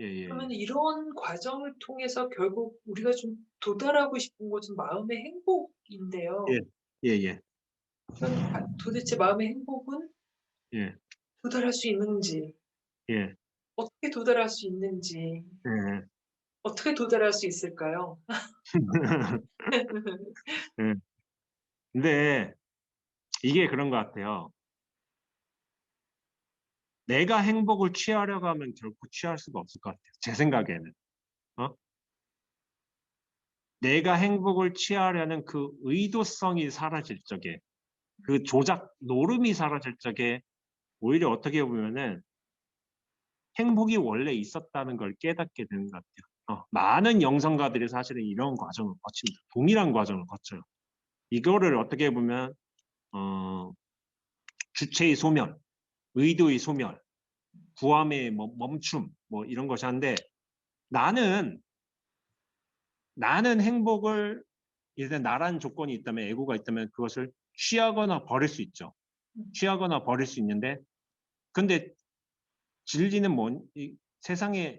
예, 예, 그러면 예. 이런 과정을 통해서 결국 우리가 좀 도달하고 싶은 것은 마음의 예, 행복인데요. 예, 예, 그럼 도대체 마음의 행복은 예, 도달할 수 있는지, 예, 어떻게 도달할 수 있는지, 예. 어떻게 도달할 수 있을까요? 예. 근데 이게 그런 것 같아요. 내가 행복을 취하려고 하면 결코 취할 수가 없을 것 같아요. 제 생각에는. 어? 내가 행복을 취하려는 그 의도성이 사라질 적에, 그 조작, 노름이 사라질 적에, 오히려 어떻게 보면은 행복이 원래 있었다는 걸 깨닫게 되는 것 같아요. 많은 영성가들이 사실은 이런 과정을 거칩니다. 동일한 과정을 거쳐요. 이거를 어떻게 보면, 어, 주체의 소멸, 의도의 소멸, 구함의 뭐 멈춤, 뭐 이런 것이 한데, 나는, 나는 행복을, 일단 나라는 조건이 있다면, 애고가 있다면 그것을 취하거나 버릴 수 있죠. 취하거나 버릴 수 있는데, 근데 진리는 세상에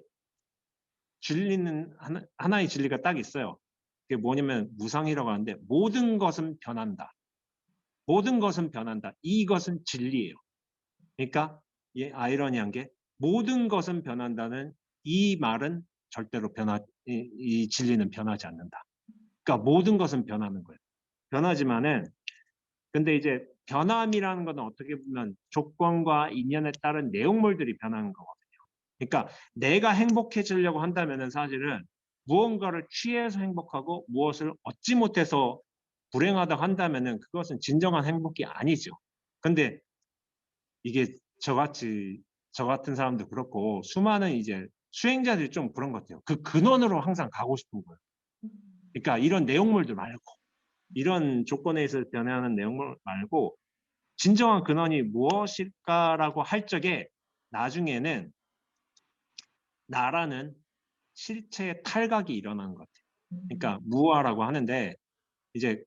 진리는 하나의 진리가 딱 있어요. 그게 뭐냐면 무상이라고 하는데 모든 것은 변한다. 모든 것은 변한다. 이것은 진리예요. 그러니까 아이러니한 게 모든 것은 변한다는 이 말은 절대로 이 진리는 변하지 않는다. 그러니까 모든 것은 변하는 거예요. 변하지만은 근데 이제 변함이라는 건 어떻게 보면 조건과 인연에 따른 내용물들이 변하는 거거든요. 그러니까 내가 행복해지려고 한다면은 사실은 무언가를 취해서 행복하고 무엇을 얻지 못해서 불행하다고 한다면은 그것은 진정한 행복이 아니죠. 근데 이게 저같이 저 같은 사람도 그렇고 수많은 이제 수행자들이 좀 그런 것 같아요. 그 근원으로 항상 가고 싶은 거예요. 그러니까 이런 내용물들 말고 이런 조건에 서 변화하는 내용물 말고 진정한 근원이 무엇일까라고 할 적에 나중에는 나라는 실체의 탈각이 일어나는 것 같아요. 그러니까 무아라고 하는데 이제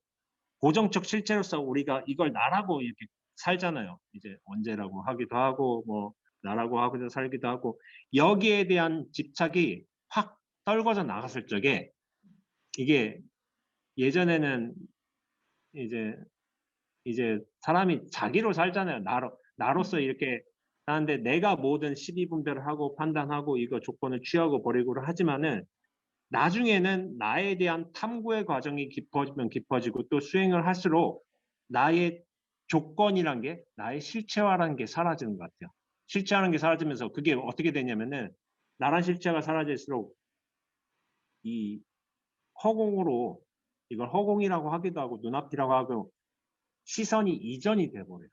고정적 실체로서 우리가 이걸 나라고 이렇게 살잖아요. 이제 원죄라고 하기도 하고 뭐 나라고 하기도 살기도 하고 여기에 대한 집착이 확 떨궈져 나갔을 적에 이게 예전에는 이제 사람이 자기로 살잖아요. 나로서 이렇게 하는데 내가 모든 시비분별을 하고 판단하고 이거 조건을 취하고 버리고를 하지만은 나중에는 나에 대한 탐구의 과정이 깊어지면 깊어지고 또 수행을 할수록 나의 조건이란 게 나의 실체화라는 게 사라지는 것 같아요. 실체화라는 게 사라지면서 그게 어떻게 되냐면은 나란 실체가 사라질수록 이 허공으로 이걸 허공이라고 하기도 하고 눈앞이라고 하고 시선이 이전이 돼버려요.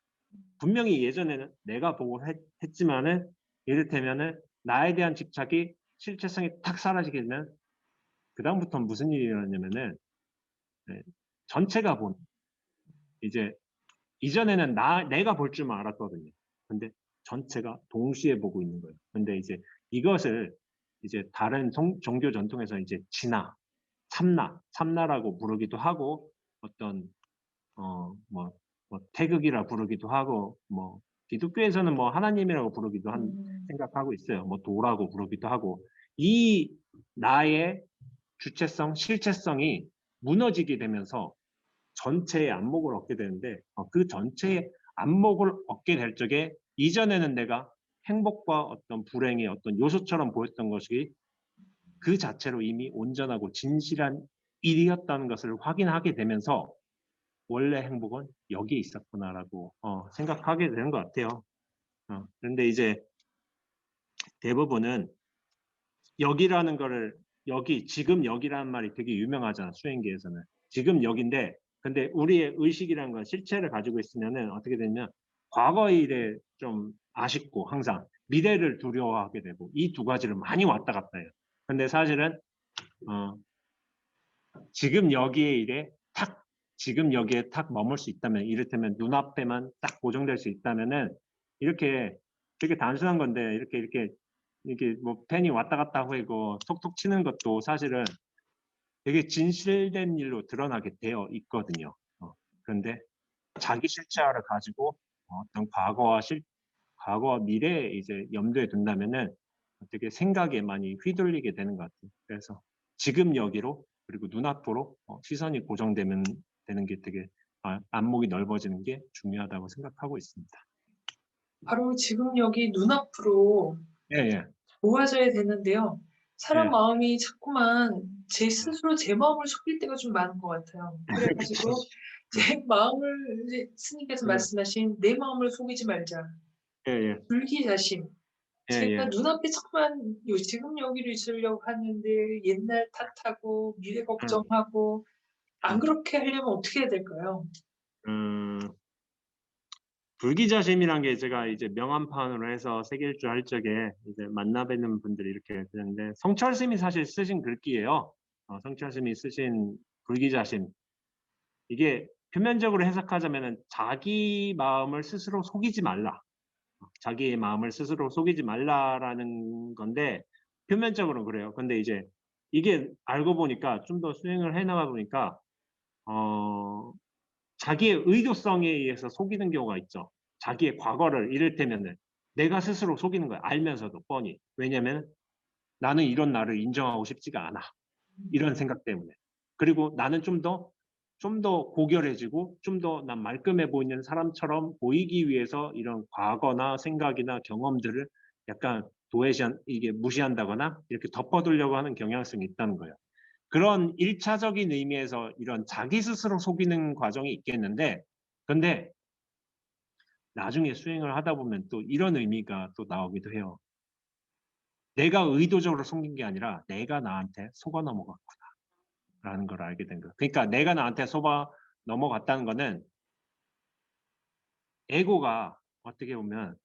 분명히 예전에는 내가 보고 했지만은 이를테면은 나에 대한 집착이 실체성이 탁 사라지게 되면 그다음부터는 무슨 일이 일어나냐면은 네, 전체가 보는 이제 이전에는 내가 볼 줄만 알았거든요. 근데 전체가 동시에 보고 있는 거예요. 근데 이제 이것을 이제 다른 종교 전통에서 이제 진화, 참나라고 부르기도 하고 어떤 태극이라 부르기도 하고 뭐 기독교에서는 뭐 하나님이라고 부르기도 생각하고 있어요. 뭐 도라고 부르기도 하고 이 나의 주체성, 실체성이 무너지게 되면서 전체의 안목을 얻게 되는데 그 전체의 안목을 얻게 될 적에 이전에는 내가 행복과 어떤 불행의 어떤 요소처럼 보였던 것이 그 자체로 이미 온전하고 진실한 일이었다는 것을 확인하게 되면서 원래 행복은 여기에 있었구나라고 생각하게 되는 것 같아요. 그런데 이제 대부분은 여기라는 거를 지금 여기라는 말이 되게 유명하잖아, 수행계에서는. 지금 여기인데, 근데 우리의 의식이라는 건 실체를 가지고 있으면은 어떻게 되냐면, 과거의 일에 좀 아쉽고, 항상 미래를 두려워하게 되고, 이 두 가지를 많이 왔다 갔다 해요. 근데 사실은, 어, 지금 여기에 일에 지금 여기에 탁 머물 수 있다면, 이를테면 눈앞에만 딱 고정될 수 있다면은, 이렇게 되게 단순한 건데, 이렇게 뭐 펜이 왔다 갔다 하고 톡톡 치는 것도 사실은 되게 진실된 일로 드러나게 되어 있거든요. 그런데 자기 실체화를 가지고 어떤 과거와 미래에 이제 염두에 둔다면은 되게 생각에 많이 휘둘리게 되는 것 같아요. 그래서 지금 여기로 그리고 눈앞으로 시선이 고정되면 되는 게 되게 안목이 넓어지는 게 중요하다고 생각하고 있습니다. 바로 지금 여기 눈앞으로 예, 예, 모아져야 되는데요. 사람 예. 마음이 자꾸만 제 스스로 제 마음을 속일 때가 좀 많은 것 같아요. 그래 그쵸. 가지고 제 마음을 이제 스님께서 예, 말씀하신 "내 마음을 속이지 말자." 예, 예, 불기자심. 예, 제가 예. 눈앞에 자꾸만 지금 여기로 있으려고 하는데 옛날 탓하고 미래 걱정하고 안 그렇게 하려면 어떻게 해야 될까요? 음, 불기자심이란 게 제가 이제 명함판으로 해서 세길주 할 적에 이제 만나 뵙는 분들이 이렇게 되는데 성철스님이 사실 쓰신 글귀예요. 성철스님이 쓰신 불기자심. 이게 표면적으로 해석하자면은 자기 마음을 스스로 속이지 말라. 자기의 마음을 스스로 속이지 말라라는 건데 표면적으로는 그래요. 근데 이제 이게 알고 보니까 좀 더 수행을 해 나가 보니까 어 자기의 의도성에 의해서 속이는 경우가 있죠. 자기의 과거를 이를테면은 내가 스스로 속이는 거야. 알면서도 뻔히. 왜냐면 나는 이런 나를 인정하고 싶지가 않아. 이런 생각 때문에. 그리고 나는 좀 더 고결해지고 좀 더 난 말끔해 보이는 사람처럼 보이기 위해서 이런 과거나 생각이나 경험들을 약간 도외시한 이게 무시한다거나 이렇게 덮어두려고 하는 경향성이 있다는 거예요. 그런 1차적인 의미에서 이런 자기 스스로 속이는 과정이 있겠는데 근데 나중에 수행을 하다 보면 또 이런 의미가 또 나오기도 해요. 내가 의도적으로 속인 게 아니라 내가 나한테 속아 넘어갔구나라는 걸 알게 된 거예요. 그러니까 내가 나한테 속아 넘어갔다는 거는 에고가 어떻게 보면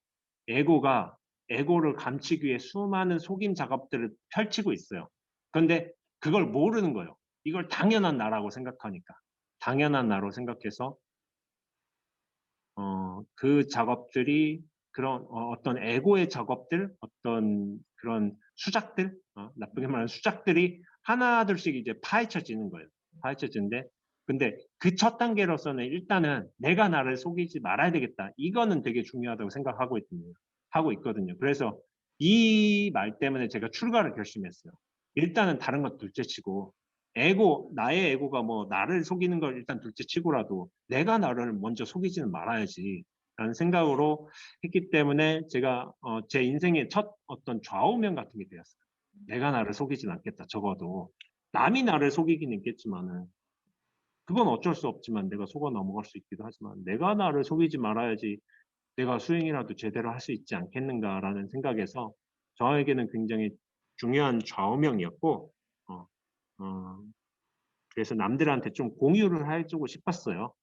에고가 에고를 감추기 위해 수많은 속임 작업들을 펼치고 있어요. 그런데 그걸 모르는 거예요. 이걸 당연한 나라고 생각하니까. 당연한 나로 생각해서 그 작업들이 그런 어떤 에고의 작업들, 어떤 그런 수작들, 나쁘게 말하면 수작들이 하나둘씩 이제 파헤쳐지는 거예요. 파헤쳐지는데, 근데 그 첫 단계로서는 일단은 내가 나를 속이지 말아야 되겠다. 이거는 되게 중요하다고 생각하고 있거든요. 하고 있거든요. 그래서 이 말 때문에 제가 출가를 결심했어요. 일단은 다른 것 둘째치고 에고, 나의 에고가 뭐 나를 속이는 걸 일단 둘째치고라도 내가 나를 먼저 속이지는 말아야지. 라는 생각으로 했기 때문에 제가 제 인생의 첫 어떤 좌우명 같은 게 되었어요. 내가 나를 속이진 않겠다. 적어도 남이 나를 속이긴 있겠지만은 그건 어쩔 수 없지만 내가 속아 넘어갈 수 있기도 하지만 내가 나를 속이지 말아야지 내가 수행이라도 제대로 할 수 있지 않겠는가라는 생각에서 저에게는 굉장히 중요한 좌우명이었고 어, 어, 그래서 남들한테 좀 공유를 해주고 싶었어요.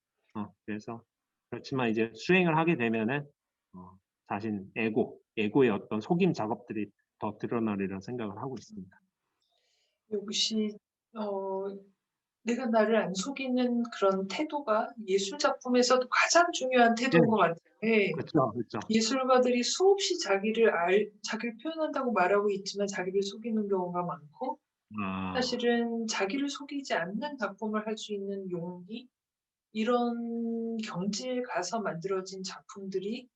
그래서 그렇지만 이제 수행을 하게 되면은 자신 에고의 어떤 속임 작업들이 더 드러나리라 생각을 하고 있습니다. 역시 어 내가 나를 안 속이는 그런 태도가 예술 작품에서도 가장 중요한 네, 태도인 것 같아요. 예. 그렇죠, 그렇죠. 예술가들이 수없이 자기를 표현한다고 말하고 있지만 자기를 속이는 경우가 많고 아, 사실은 자기를 속이지 않는 작품을 할 수 있는 용기 이런 경지에 가서 만들어진 작품들이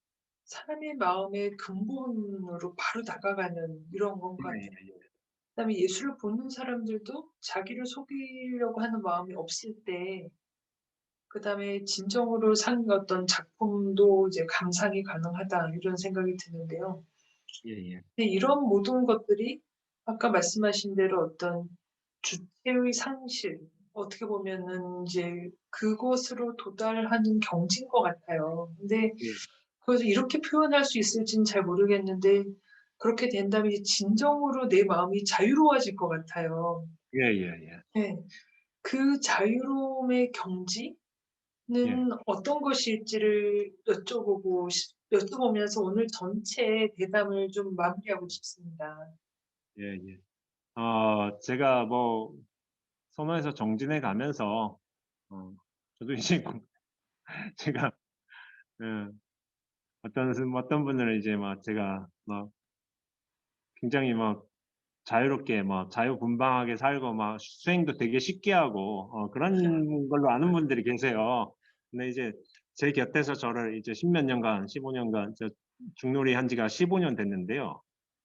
사람의 마음의 근본으로 바로 다가가는 이런 것 예, 같아요. 예, 예. 그다음에 예술을 보는 사람들도 자기를 속이려고 하는 마음이 없을 때 그다음에 진정으로 산 어떤 작품도 이제 감상이 가능하다 이런 생각이 드는데요. 예, 예. 근데 이런 모든 것들이 아까 말씀하신 대로 어떤 주체의 상실 어떻게 보면은 이제 그곳으로 도달하는 경지인 것 같아요. 근데 예, 그것을 이렇게 표현할 수 있을지는 잘 모르겠는데 그렇게 된다면 이제 진정으로 내 마음이 자유로워질 것 같아요. 예, 예, 예. 네. 그 자유로움의 경지는 예, 어떤 것일지를 여쭤보면서 오늘 전체 대담을 좀 마무리하고 싶습니다. 예, 예. 제가 뭐 선호에서 정진해 가면서 저도 이제 제가 예, 어떤 분들은 이제 막 제가 막 굉장히 막 자유롭게 막 자유분방하게 살고 막 수행도 되게 쉽게 하고 그런 걸로 아는 분들이 계세요. 근데 이제 제 곁에서 저를 이제 십몇 년간, 15년간 저 중놀이 한 지가 15년 됐는데요.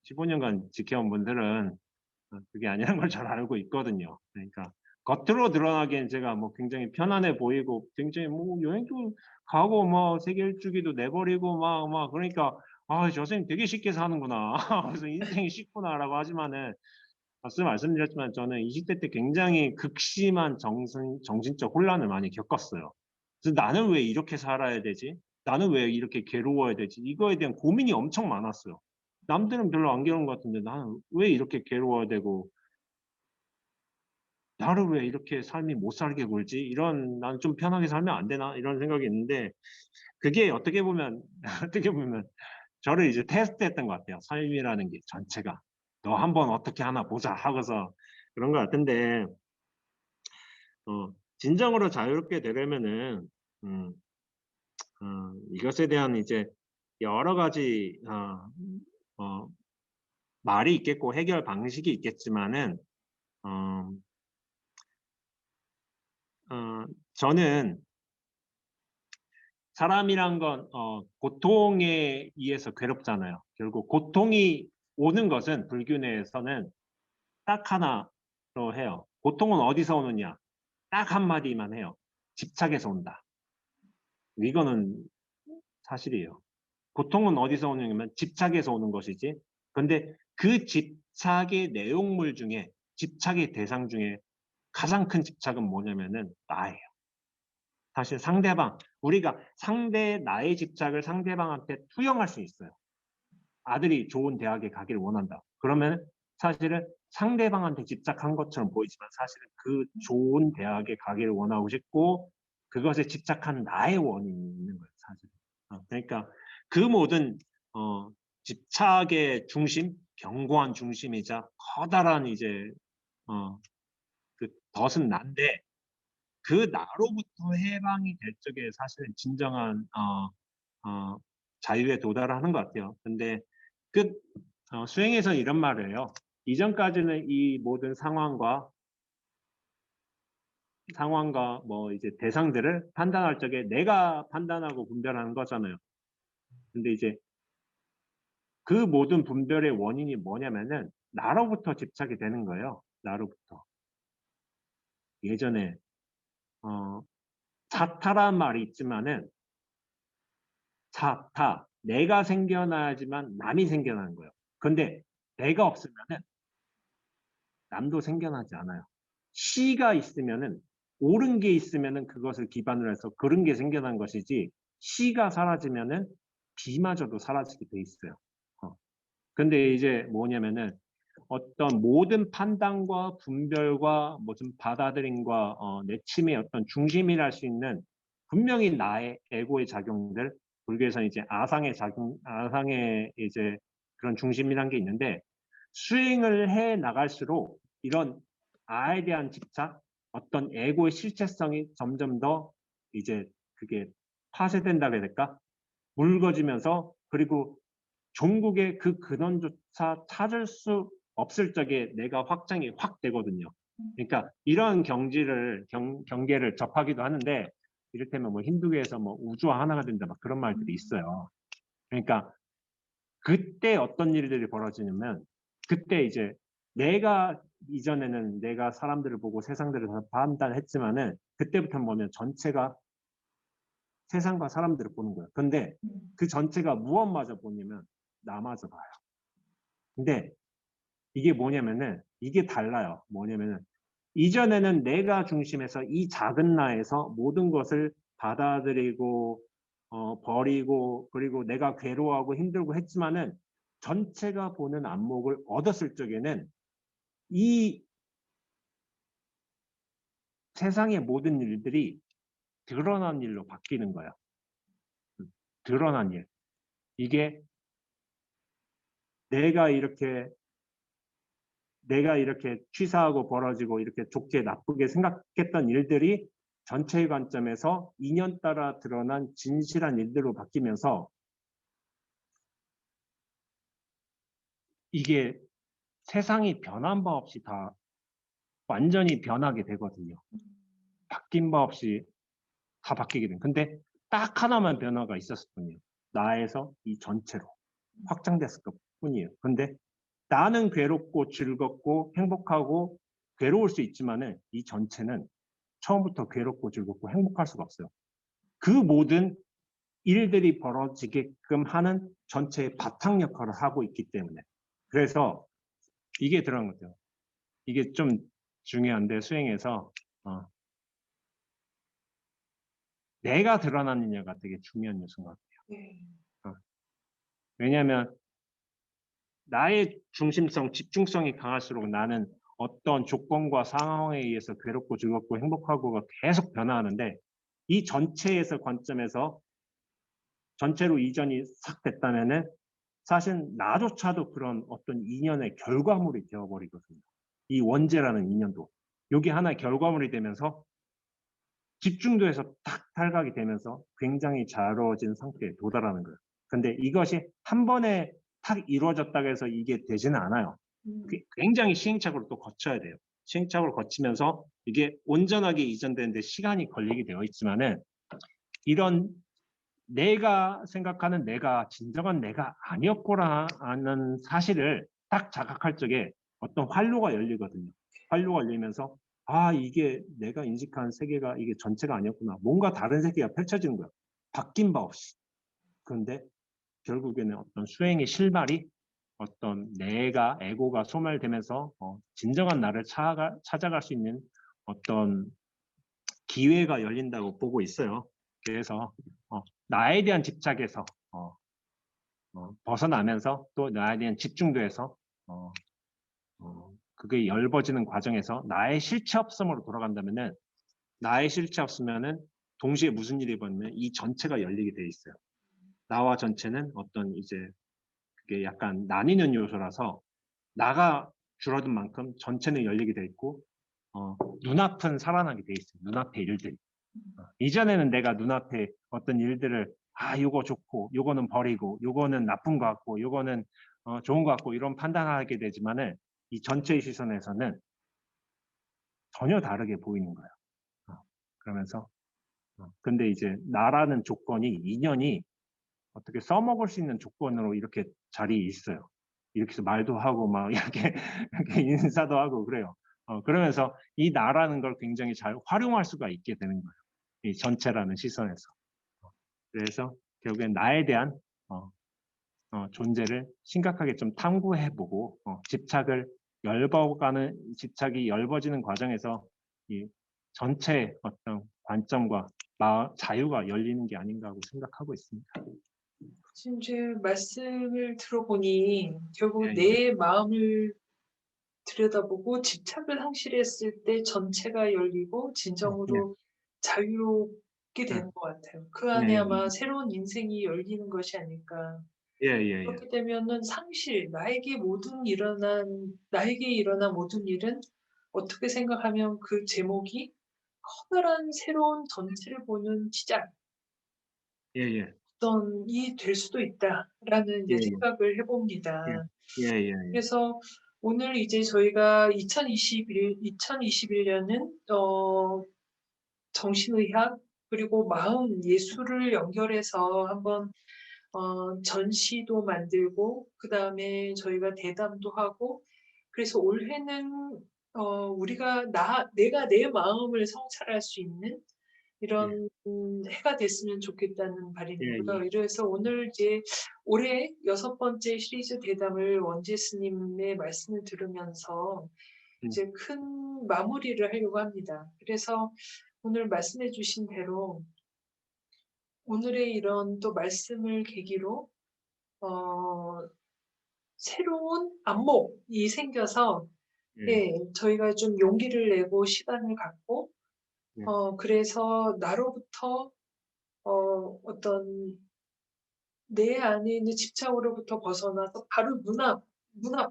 15년간 지켜온 분들은 그게 아니라는 걸 잘 알고 있거든요. 그러니까 겉으로 드러나기엔 제가 뭐 굉장히 편안해 보이고 굉장히 뭐 여행도 가고 뭐 세계 일주기도 내버리고 막 그러니까 아, 저 선생님 되게 쉽게 사는구나. 그래서 인생이 쉽구나라고 하지만은 앞서 말씀드렸지만 저는 20대 때 굉장히 극심한 정신적 혼란을 많이 겪었어요. 그래서 나는 왜 이렇게 살아야 되지? 나는 왜 이렇게 괴로워야 되지? 이거에 대한 고민이 엄청 많았어요. 남들은 별로 안 괴로운 것 같은데 나는 왜 이렇게 괴로워야 되고 나를 왜 이렇게 삶이 못 살게 굴지? 이런 '나는 좀 편하게 살면 안 되나?' 이런 생각이 있는데 그게 어떻게 보면 어떻게 보면 저를 이제 테스트했던 것 같아요. 삶이라는 게 전체가. '너 한번 어떻게 하나 보자.' 하고서 그런 것 같은데 진정으로 자유롭게 되려면은 음 이것에 대한 이제 여러 가지 어 말이 있겠고 해결 방식이 있겠지만은 어 저는 사람이란 건 고통에 의해서 괴롭잖아요. 결국 고통이 오는 것은 불균에서는 딱 하나로 해요. 고통은 어디서 오느냐? 딱 한마디만 해요. 집착에서 온다. 이거는 사실이에요. 고통은 어디서 오느냐면 집착에서 오는 것이지. 근데 그 집착의 내용물 중에 집착의 대상 중에 가장 큰 집착은 뭐냐면은 나예요. 사실 우리가 나의 집착을 상대방한테 투영할 수 있어요. 아들이 좋은 대학에 가기를 원한다. 그러면 사실은 상대방한테 집착한 것처럼 보이지만 사실은 그 좋은 대학에 가기를 원하고 싶고 그것에 집착한 나의 원인이 있는 거예요, 사실은. 그러니까 그 모든 집착의 중심, 견고한 중심이자 커다란 이제 그 덫은 난데 그 나로부터 해방이 될 적에 사실은 진정한 어 자유에 도달하는 것 같아요. 근데 그 수행에서는 이런 말을 해요. 이전까지는 이 모든 상황과 뭐 이제 대상들을 판단할 적에 내가 판단하고 분별하는 거잖아요. 근데 이제 그 모든 분별의 원인이 뭐냐면은 나로부터 집착이 되는 거예요. 나로부터. 예전에 어 자타란 말이 있지만은 자타, 내가 생겨나야지만 남이 생겨나는 거예요. 근데 내가 없으면은 남도 생겨나지 않아요. 시가 있으면은 옳은 게 있으면은 그것을 기반으로 해서 그런 게 생겨난 것이지 시가 사라지면은 비마저도 사라지게 돼 있어요. 근데 이제 뭐냐면은 어떤 모든 판단과 분별과 무슨 받아들임과 내침의 어떤 중심이라 할 수 있는 분명히 나의 에고의 작용들, 불교에서는 이제 아상의 이제 그런 중심이란 게 있는데 수행을 해 나갈수록 이런 아에 대한 집착, 어떤 에고의 실체성이 점점 더 이제 그게 파쇄된다고 해야 될까? 묽어지면서 그리고 종국의 그 근원조차 찾을 수 없을 적에 내가 확장이 확 되거든요. 그러니까 이런 경계를 접하기도 하는데 이를테면 뭐 힌두교에서 뭐 우주와 하나가 된다 막 그런 말들이 있어요. 그러니까 그때 어떤 일들이 벌어지냐면 그때 이제 내가 이전에는 내가 사람들을 보고 세상들을 다 판단했지만은 그때부터는 뭐냐면 전체가 세상과 사람들을 보는 거예요. 근데 그 전체가 무엇마저 보냐면 나마저 봐요. 근데 이게 뭐냐면은 이게 달라요. 뭐냐면은 이전에는 내가 중심에서 이 작은 나에서 모든 것을 받아들이고 버리고 그리고 내가 괴로워하고 힘들고 했지만은 전체가 보는 안목을 얻었을 적에는 이 세상의 모든 일들이 드러난 일로 바뀌는 거예요. 드러난 일. 이게 내가 이렇게 내가 이렇게 취사하고 벌어지고 이렇게 좋게 나쁘게 생각했던 일들이 전체의 관점에서 인연 따라 드러난 진실한 일들로 바뀌면서 이게 세상이 변한 바 없이 다 완전히 변하게 되거든요. 바뀐 바 없이 다 바뀌게 된. 근데 딱 하나만 변화가 있었을 뿐이에요. 나에서 이 전체로 확장됐을 것 뿐이에요. 근데 나는 괴롭고 즐겁고 행복하고 괴로울 수 있지만은 이 전체는 처음부터 괴롭고 즐겁고 행복할 수가 없어요. 그 모든 일들이 벌어지게끔 하는 전체의 바탕 역할을 하고 있기 때문에. 그래서 이게 들어간 거죠. 이게 좀 중요한데 수행에서 내가 드러나느냐가 되게 중요한 요소인 것 같아요. 네. 왜냐하면 나의 중심성, 집중성이 강할수록 나는 어떤 조건과 상황에 의해서 괴롭고 즐겁고 행복하고가 계속 변화하는데 이 전체에서 관점에서 전체로 이전이 싹 됐다면은 사실 나조차도 그런 어떤 인연의 결과물이 되어버리거든요. 이 원죄라는 인연도. 여기 하나의 결과물이 되면서 집중도에서 딱 탈각이 되면서 굉장히 자유로워진 상태에 도달하는 거예요. 근데 이것이 한 번에 탁 이루어졌다고 해서 이게 되지는 않아요. 굉장히 시행착오를 또 거쳐야 돼요. 시행착오를 거치면서 이게 온전하게 이전되는데 시간이 걸리게 되어 있지만은 이런 내가 생각하는 내가 진정한 내가 아니었구나라는 사실을 딱 자각할 적에 어떤 활로가 열리거든요. 활로가 열리면서 아 이게 내가 인식한 세계가 이게 전체가 아니었구나. 뭔가 다른 세계가 펼쳐지는 거야. 바뀐 바 없이. 그런데 결국에는 어떤 수행의 실마리 어떤 내가 에고가 소멸되면서 진정한 나를 찾아갈 수 있는 어떤 기회가 열린다고 보고 있어요. 그래서 나에 대한 집착에서 벗어나면서 또 나에 대한 집중도에서 그게 열버지는 과정에서 나의 실체 없음으로 돌아간다면은 나의 실체 없으면은 동시에 무슨 일이 벌어지면 이 전체가 열리게 돼 있어요. 나와 전체는 어떤 이제 그게 약간 나뉘는 요소라서 나가 줄어든 만큼 전체는 열리게 돼 있고 눈앞은 살아나게 돼 있어요. 눈앞의 일들이. 이전에는 내가 눈앞에 어떤 일들을 요거 좋고 요거는 버리고 요거는 나쁜 것 같고 요거는 좋은 것 같고 이런 판단하게 되지만은 이 전체의 시선에서는 전혀 다르게 보이는 거예요. 그러면서 근데 이제 나라는 조건이 인연이 어떻게 써먹을 수 있는 조건으로 이렇게 자리에 있어요. 이렇게 해서 말도 하고 막 이렇게 인사도 하고 그래요. 그러면서 이 나라는 걸 굉장히 잘 활용할 수가 있게 되는 거예요. 이 전체라는 시선에서. 그래서 결국엔 나에 대한 존재를 심각하게 좀 탐구해보고 집착이 열버지는 과정에서 이 전체의 어떤 관점과 자유가 열리는 게 아닌가 하고 생각하고 있습니다. 지금 이제 말씀을 들어보니 결국 예, 내 마음을 들여다보고 집착을 상실했을 때 전체가 열리고 예, 진정으로 자유롭게 예, 되는 것 같아요. 그 예, 안에 예, 아마 새로운 인생이 열리는 것이 아닐까. 예, 예, 예, 그렇게 되면은 상실, 나에게 일어난 모든 일은 어떻게 생각하면 그 제목이 커다란 새로운 전체를 보는 예, 예, 시작이 될 수도 있다라는 예, 이제 생각을 예, 해봅니다. 예, 예, 예, 그래서 오늘 이제 저희가 2021년은 정신의학 그리고 마음 예술을 연결해서 한번 전시도 만들고 그다음에 저희가 대담도 하고 그래서 올해는 우리가 내가 내 마음을 성찰할 수 있는 예, 이런 해가 됐으면 좋겠다는 예, 바람이고요. 예, 이래서 오늘 이제 올해 6번째 시리즈 대담을 원재 스님의 말씀을 들으면서 이제 큰 마무리를 하려고 합니다. 그래서 오늘 말씀해 주신 대로 오늘의 이런 또 말씀을 계기로 어 새로운 안목이 생겨서 예, 예 저희가 좀 용기를 내고 시간을 갖고 예, 그래서 나로부터 어떤 내 안에 있는 집착으로부터 벗어나서 바로 눈앞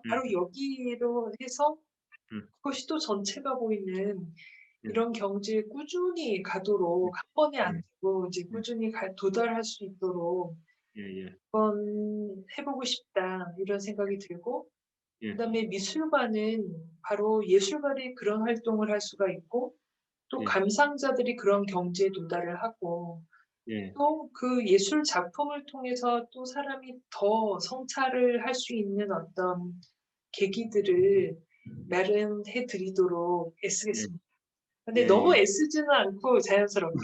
바로 여기로 해서 그것이 또 전체가 보이는 이런 경지에 꾸준히 가도록 한 번에 안 되고 이제 꾸준히 도달할 수 있도록 예, 예, 한번 해보고 싶다 이런 생각이 들고 예, 그다음에 미술관은 바로 예술가들이 그런 활동을 할 수가 있고 또 예, 감상자들이 그런 경지에 도달을 하고 예, 또 그 예술 작품을 통해서 또 사람이 더 성찰을 할 수 있는 어떤 계기들을 마련해 드리도록 예. 애쓰겠습니다. 근데 예, 너무 예. 애쓰지는 않고 자연스럽게.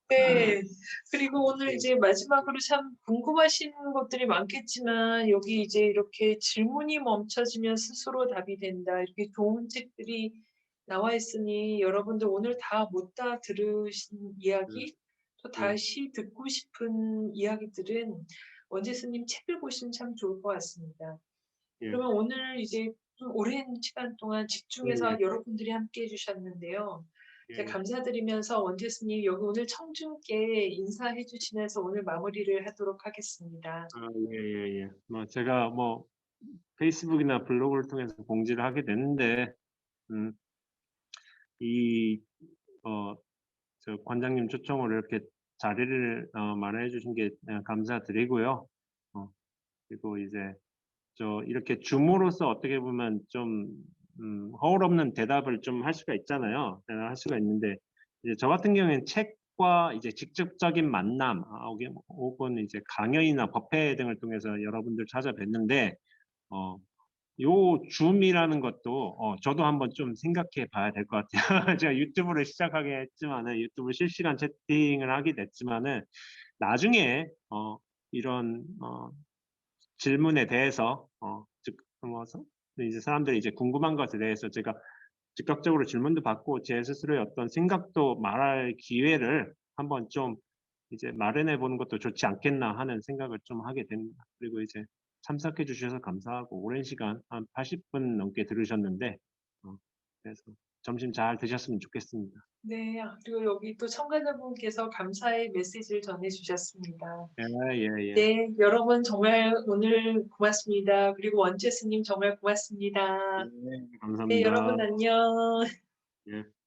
네. 그리고 오늘 네. 이제 마지막으로 참 궁금하신 것들이 많겠지만 여기 이제 이렇게 "질문이 멈춰지면 스스로 답이 된다." 이렇게 좋은 책들이 나와 있으니 여러분들 오늘 다 못 다 들으신 이야기 또 다시 듣고 싶은 이야기들은 원재 스님 책을 보시면 참 좋을 것 같습니다. 예. 그러면 오늘 이제 좀 오랜 시간 동안 집중해서 여러분들이 함께 해 주셨는데요. 제가 예. 감사드리면서 원재 스님 여기 오늘 청중께 인사해 주시면서 오늘 마무리를 하도록 하겠습니다. 아, 예. 뭐 제가 뭐 페이스북이나 블로그를 통해서 공지를 하게 됐는데, 음, 이, 저 관장님 초청으로 이렇게 자리를 마련해 주신 게 감사드리고요. 그리고 이제 이렇게 줌으로써 어떻게 보면 좀 허울 없는 대답을 좀 할 수가 있잖아요. 할 수가 있는데, 이제 저 같은 경우에는 책과 이제 직접적인 만남, 혹은 이제 강연이나 법회 등을 통해서 여러분들 찾아뵀는데, 어, 요 줌이라는 것도 저도 한번 좀 생각해 봐야 될 것 같아요. 제가 유튜브를 시작하게 했지만은, 유튜브 실시간 채팅을 하게 됐지만은, 나중에 이런 질문에 대해서 이제 사람들이 이제 궁금한 것에 대해서 제가 즉각적으로 질문도 받고 제 스스로의 어떤 생각도 말할 기회를 한번 좀 이제 마련해 보는 것도 좋지 않겠나 하는 생각을 좀 하게 됩니다. 그리고 이제 참석해 주셔서 감사하고, 오랜 시간 한 80분 넘게 들으셨는데, 그래서 점심 잘 드셨으면 좋겠습니다. 네. 그리고 여기 또 참가자분께서 감사의 메시지를 전해 주셨습니다. 예. 네. 여러분 정말 오늘 고맙습니다. 그리고 원재 스님 정말 고맙습니다. 예, 네. 여러분 감사합니다. 안녕. 예.